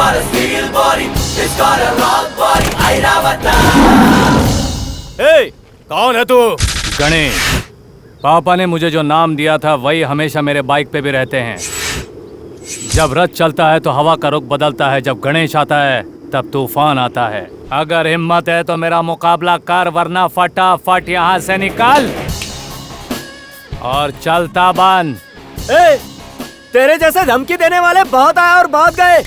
got a steel body, it's got a rock body. Airavat. ए, कौन है तू? गणेश। पापा ने मुझे जो नाम दिया था वही हमेशा मेरे बाइक पे भी रहते हैं। जब रथ चलता है तो हवा का रुख बदलता है, जब गणेश आता है तब तूफान आता है। अगर हिम्मत है तो मेरा मुकाबला कर, वरना फटाफट यहाँ से निकल और चलता बन। ए, तेरे जैसे धमकी देने वाले बहुत आए और बहुत गए।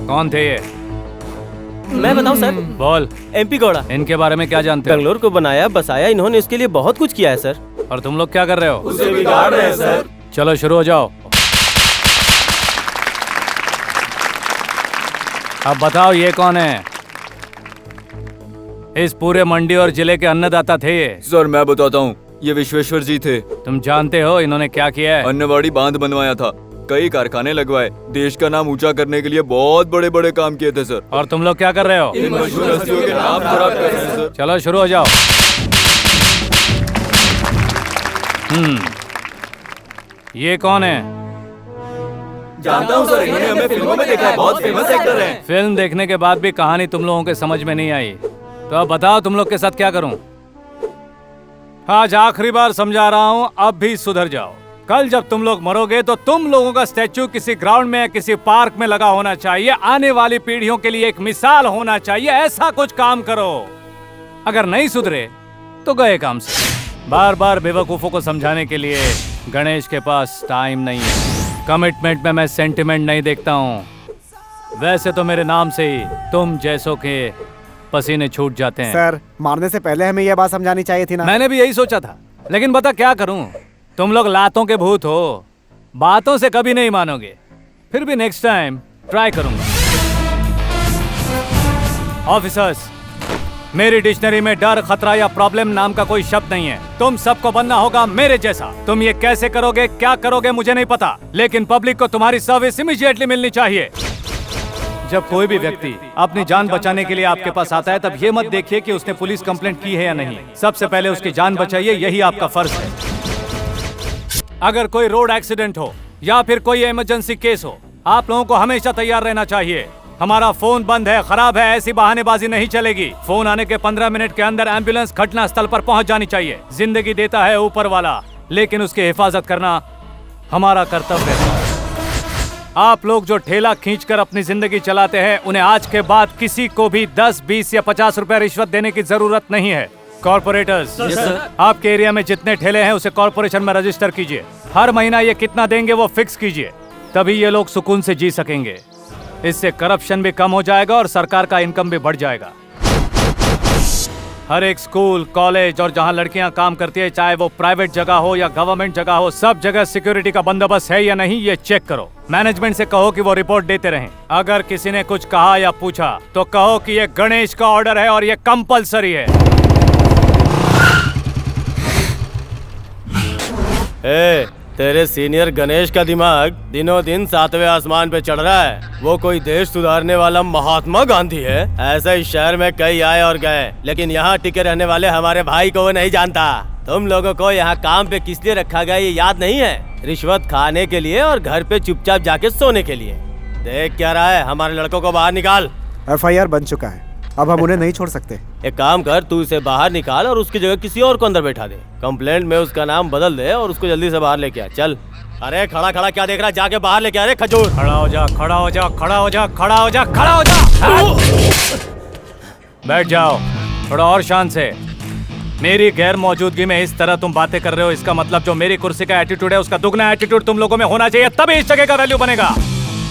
कौन थे ये? मैं बताऊं सर? बोल। एमपी गौड़ा। इनके बारे में क्या जानते हो? बेंगलोर को बनाया बसाया इन्होंने, इसके लिए बहुत कुछ किया है सर। और तुम लोग क्या कर रहे हो? उसे बिगाड़ रहे हैं सर। चलो शुरू हो जाओ। अब बताओ ये कौन है? इस पूरे मंडी और जिले के अन्नदाता थे ये। सर मैं बताता हूँ, ये विश्वेश्वर जी थे। तुम जानते हो इन्होंने क्या किया है? अन्नवाड़ी बांध बनवाया था, कई कारखाने लगवाए, देश का नाम ऊंचा करने के लिए बहुत बड़े बड़े काम किए थे सर। और तुम लोग क्या कर रहे हो? इन मशहूर हस्तियों के नाम खराब कर रहे हैं सर। चलो शुरू हो जाओ। ये कौन है? जानता हूँ सर, इन्होंने हमें फिल्मों में देखा है, बहुत फेमस एक्टर हैं। फिल्म देखने के बाद भी कहानी तुम लोगों के समझ में नहीं आई, तो अब बताओ तुम लोग के साथ क्या करूं? आज आखिरी बार समझा रहा हूं, अब भी सुधर जाओ। कल जब तुम लोग मरोगे तो तुम लोगों का स्टैचू किसी ग्राउंड में या किसी पार्क में लगा होना चाहिए, आने वाली पीढ़ियों के लिए एक मिसाल होना चाहिए। ऐसा कुछ काम करो। अगर नहीं सुधरे तो गए काम से। बार बार बेवकूफों को समझाने के लिए गणेश के पास टाइम नहीं है। कमिटमेंट में मैं सेंटिमेंट नहीं देखता हूँ। वैसे तो मेरे नाम से ही तुम जैसों के पसीने छूट जाते हैं। सर, मारने से पहले हमें यह बात समझानी चाहिए थी ना। मैंने भी यही सोचा था, लेकिन बता क्या करूं? तुम लोग लातों के भूत हो, बातों से कभी नहीं मानोगे। फिर भी नेक्स्ट टाइम ट्राई करूंगा। ऑफिसर्स, मेरी डिक्शनरी में डर, खतरा या प्रॉब्लम नाम का कोई शब्द नहीं है। तुम सबको बनना होगा मेरे जैसा। तुम ये कैसे करोगे, क्या करोगे मुझे नहीं पता, लेकिन पब्लिक को तुम्हारी सर्विस इमीडिएटली मिलनी चाहिए। जब कोई भी व्यक्ति अपनी जान बचाने के लिए आपके पास आता है, तब ये मत देखिए कि उसने पुलिस कंप्लेंट की है या नहीं। सबसे पहले उसकी जान बचाइए, यही आपका फर्ज है। अगर कोई रोड एक्सीडेंट हो या फिर कोई इमरजेंसी केस हो, आप लोगों को हमेशा तैयार रहना चाहिए। हमारा फोन बंद है, खराब है, ऐसी बहानेबाजी नहीं चलेगी। फोन आने के 15 मिनट के अंदर एम्बुलेंस घटना स्थल पर पहुंच जानी चाहिए। जिंदगी देता है ऊपर वाला, लेकिन उसकी हिफाजत करना हमारा कर्तव्य है। आप लोग जो ठेला खींचकर अपनी जिंदगी चलाते हैं, उन्हें आज के बाद किसी को भी 10, 20 या 50 रुपए रिश्वत देने की जरूरत नहीं है। कॉर्पोरेटर्स, आपके एरिया में जितने ठेले हैं उसे कॉर्पोरेशन में रजिस्टर कीजिए। हर महीना ये कितना देंगे वो फिक्स कीजिए, तभी ये लोग सुकून से जी सकेंगे। इससे करप्शन भी कम हो जाएगा और सरकार का इनकम भी बढ़ जाएगा। हर एक स्कूल, कॉलेज और जहां लड़कियां काम करती है, चाहे वो प्राइवेट जगह हो या गवर्नमेंट जगह हो, सब जगह सिक्योरिटी का बंदोबस्त है या नहीं ये चेक करो। मैनेजमेंट से कहो कि वो रिपोर्ट देते रहें। अगर किसी ने कुछ कहा या पूछा तो कहो कि ये गणेश का ऑर्डर है और ये कंपलसरी है। तेरे सीनियर गणेश का दिमाग दिनों दिन 7वें आसमान पे चढ़ रहा है। वो कोई देश सुधारने वाला महात्मा गांधी है? ऐसा इस शहर में कई आए और गए, लेकिन यहाँ टिके रहने वाले हमारे भाई को वो नहीं जानता। तुम लोगों को यहाँ काम पे किस लिए रखा गया ये याद नहीं है? रिश्वत खाने के लिए और घर पे चुपचाप जाके सोने के लिए। देख क्या रहा है? हमारे लड़कों को बाहर निकाल। FIR बन चुका है, अब हम उन्हें नहीं छोड़ सकते। एक काम कर, तू इसे बाहर निकाल और उसकी जगह किसी और को अंदर बैठा दे। कंप्लेंट में उसका नाम बदल दे और उसको जल्दी से बाहर लेके आ। चल। अरे खड़ा खड़ा क्या देख रहा है? जाके बाहर लेके आ रे खजूर। खड़ा हो जा, खड़ा हो जा, खड़ा हो जा, खड़ा हो जा, खड़ा हो जा। बैठ जाओ थोड़ा और शान से। मेरी गैर मौजूदगी में इस तरह तुम बातें कर रहे हो, इसका मतलब जो मेरी कुर्सी का एटीट्यूड है उसका दुगना एटीट्यूड तुम लोगों में होना चाहिए, तभी इस जगह का वैल्यू बनेगा।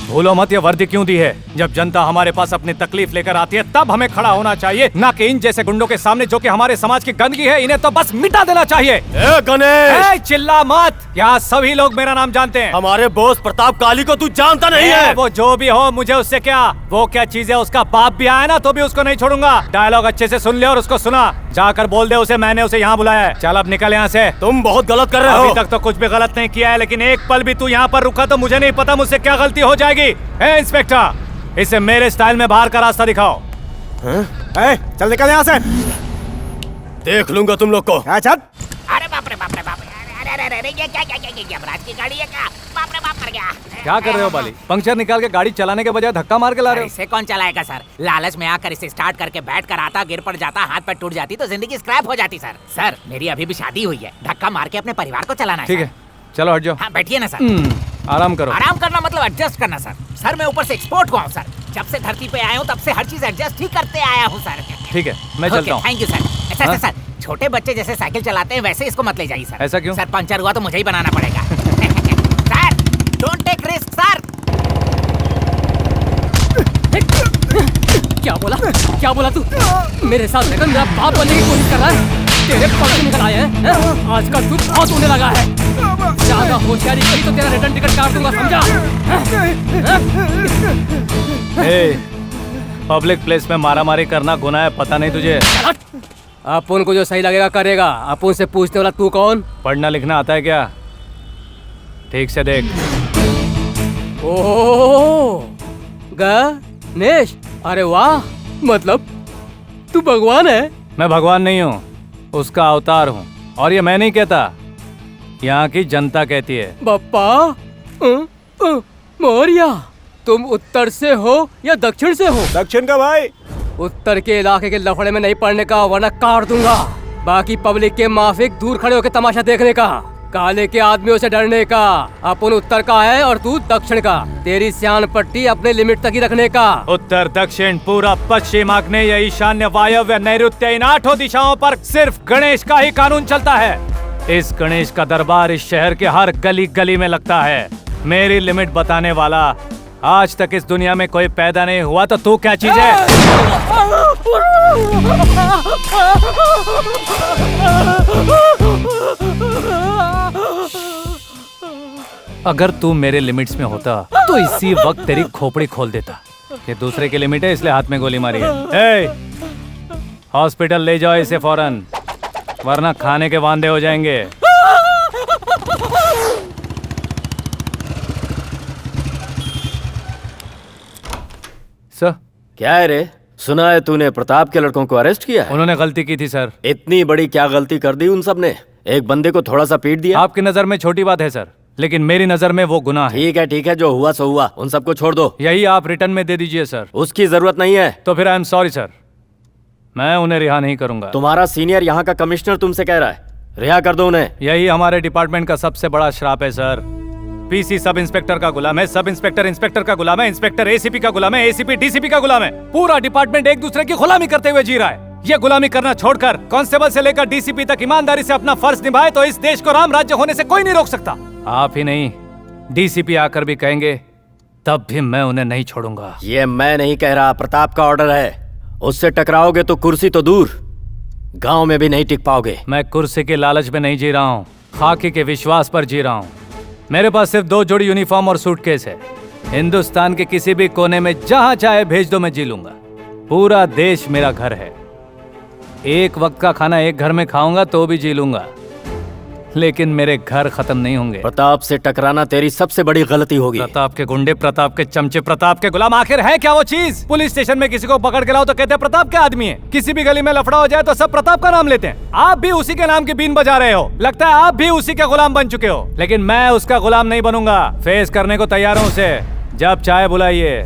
भूलो मत ये वर्दी क्यों दी है। जब जनता हमारे पास अपनी तकलीफ लेकर आती है तब हमें खड़ा होना चाहिए, ना कि इन जैसे गुंडों के सामने जो कि हमारे समाज की गंदगी है। इन्हें तो बस मिटा देना चाहिए। गणेश चिल्ला मत, यहाँ सभी लोग मेरा नाम जानते हैं। हमारे बॉस प्रताप काली को तू जानता नहीं है? वो जो भी हो, मुझे उससे क्या। वो क्या चीज है, उसका बाप भी आया ना तो भी उसको नहीं छोड़ूंगा। डायलॉग अच्छे से सुन ले और उसको सुना। जाकर बोल दे उसे मैंने उसे यहाँ बुलाया है। चल अब निकल यहाँ से। तुम बहुत गलत कर रहे हो। अभी तक तो कुछ भी गलत नहीं किया है, लेकिन एक पल भी तू यहाँ पर रुका तो मुझे नहीं पता मुझसे क्या गलती हो जाएगी। इंस्पेक्टर, इसे मेरे स्टाइल में बाहर का रास्ता दिखाओ। चल निकल यहाँ से। देख लूंगा तुम लोग को। चल। अरे बाप रे बाप रे बाप रे, अरे ये क्या यमराज की गाड़ी है क्या? बाप रे बाप कर गया। क्या कर रहे हो बाली? पंक्चर निकाल के गाड़ी चलाने के बजाय धक्का मार के ला रहे हो। इसे कौन चलाएगा सर? लालच में आकर इसे स्टार्ट करके बैठ कर आता, गिर पड़ जाता, हाथ पैर टूट जाती तो जिंदगी स्क्रैप हो जाती सर। सर मेरी अभी भी शादी हुई है, धक्का मार के अपने परिवार को चलाना है। ठीक है चलो हट जाओ। हाँ बैठिए ना सर। आराम करो। आराम करना मतलब एडजस्ट करना सर। सर मैं ऊपर से एक्सपोर्ट हुआ हूँ सर। जब से धरती पे आया हूँ तब से हर चीज एडजस्ट ही करते आया हूँ सर। ठीक है मैं चलता हूँ। Thank you sir. Sir sir छोटे बच्चे जैसे साइकिल चलाते हैं वैसे इसको मत ले जाइए सर। ऐसा क्यों? सर पंचर हुआ तो मुझे ही बनाना पड़ेगा। Sir don't take risk sir. क्या बोला तू? मेरे साथ रहकर मेरा बाप बनने की कोशिश कर रहा है? तेरे पंख निकल आए हैं? आजकल तू बहुत होने लगा है। ज्यादा होशियारी करी तो तेरा रिटर्न टिकट काट दूंगा, समझा? पब्लिक प्लेस में मारामारी करना गुनाह है, पता नहीं तुझे? अपन को जो सही लगेगा करेगा। अपन से पूछने वाला तू कौन? पढ़ना लिखना आता है क्या? ठीक से देख। ओह गणेश, अरे वाह, मतलब तू भगवान है? मैं भगवान नहीं हूँ, उसका अवतार हूँ। और ये मैं नहीं कहता, यहाँ की जनता कहती है। बप्पा मौर्या, तुम उत्तर से हो या दक्षिण से हो? दक्षिण का भाई। उत्तर के इलाके के लफड़े में नहीं पड़ने का, वरना काट दूंगा। बाकी पब्लिक के माफिक दूर खड़े होकर तमाशा देखने का, काले के आदमियों से डरने का। अपन उत्तर का है और तू दक्षिण का। तेरी स्यान पट्टी अपने लिमिट तक ही रखने का। उत्तर, दक्षिण, पूरा पश्चिम, आग्नेय, ईशान्य, वायव्य, नैऋत्य, इन 8 दिशाओं पर सिर्फ गणेश का ही कानून चलता है। इस गणेश का दरबार इस शहर के हर गली गली में लगता है। मेरी लिमिट बताने वाला आज तक इस दुनिया में कोई पैदा नहीं हुआ, तो तू क्या चीज है? अगर तू मेरे लिमिट्स में होता तो इसी वक्त तेरी खोपड़ी खोल देता। ये दूसरे की लिमिट है इसलिए हाथ में गोली मारी है। हॉस्पिटल ले जाओ इसे फौरन, वरना खाने के वांदे हो जाएंगे। सर क्या है रे? सुना है तूने प्रताप के लड़कों को अरेस्ट किया है? उन्होंने गलती की थी सर। इतनी बड़ी क्या गलती कर दी उन सब ने? एक बंदे को थोड़ा सा पीट दिया। आपकी नजर में छोटी बात है सर, लेकिन मेरी नजर में वो गुनाह है। ठीक है, जो हुआ सो हुआ, उन सबको छोड़ दो। यही आप रिटर्न में दे दीजिए सर। उसकी जरूरत नहीं है। तो फिर आई एम सॉरी सर, मैं उन्हें रिहा नहीं करूंगा। तुम्हारा सीनियर यहाँ का कमिश्नर तुमसे कह रहा है, रिहा कर दो उन्हें। यही हमारे डिपार्टमेंट का सबसे बड़ा श्राप है सर। पीसी सब इंस्पेक्टर का गुलाम है, सब इंस्पेक्टर इंस्पेक्टर का गुलाम है, इंस्पेक्टर एसीपी का गुलाम है, एसीपी डीसीपी का गुलाम है। पूरा डिपार्टमेंट एक दूसरे की गुलामी करते हुए जी रहा है। ये गुलामी करना छोड़कर कांस्टेबल से लेकर डीसीपी तक ईमानदारी से अपना फर्ज निभाए तो इस देश को राम राज्य होने से कोई नहीं रोक सकता। आप ही नहीं, डीसीपी आकर भी कहेंगे तब भी मैं उन्हें नहीं छोड़ूंगा। ये मैं नहीं कह रहा, प्रताप का ऑर्डर है। उससे टकराओगे तो कुर्सी तो दूर, गांव में भी नहीं टिक पाओगे। मैं कुर्सी के लालच में नहीं जी रहा हूँ, खाकी के विश्वास पर जी रहा हूँ। मेरे पास सिर्फ 2 जोड़ी यूनिफॉर्म और सूटकेस है। हिंदुस्तान के किसी भी कोने में जहाँ चाहे भेज दो, मैं जी लूंगा। पूरा देश मेरा घर है। एक वक्त का खाना एक घर में खाऊंगा तो भी जी लूंगा, लेकिन मेरे घर खत्म नहीं होंगे। प्रताप से टकराना तेरी सबसे बड़ी गलती होगी। प्रताप के गुंडे, प्रताप के चमचे, प्रताप के गुलाम, आखिर है क्या वो चीज? पुलिस स्टेशन में किसी को पकड़ के लाओ तो कहते हैं प्रताप के आदमी है। किसी भी गली में लफड़ा हो जाए तो सब प्रताप का नाम लेते हैं। आप भी उसी के नाम की बीन बजा रहे हो। लगता है आप भी उसी के गुलाम बन चुके हो, लेकिन मैं उसका गुलाम नहीं बनूंगा। फेस करने को तैयार हूँ उसे। जब चाहे बुलाइए।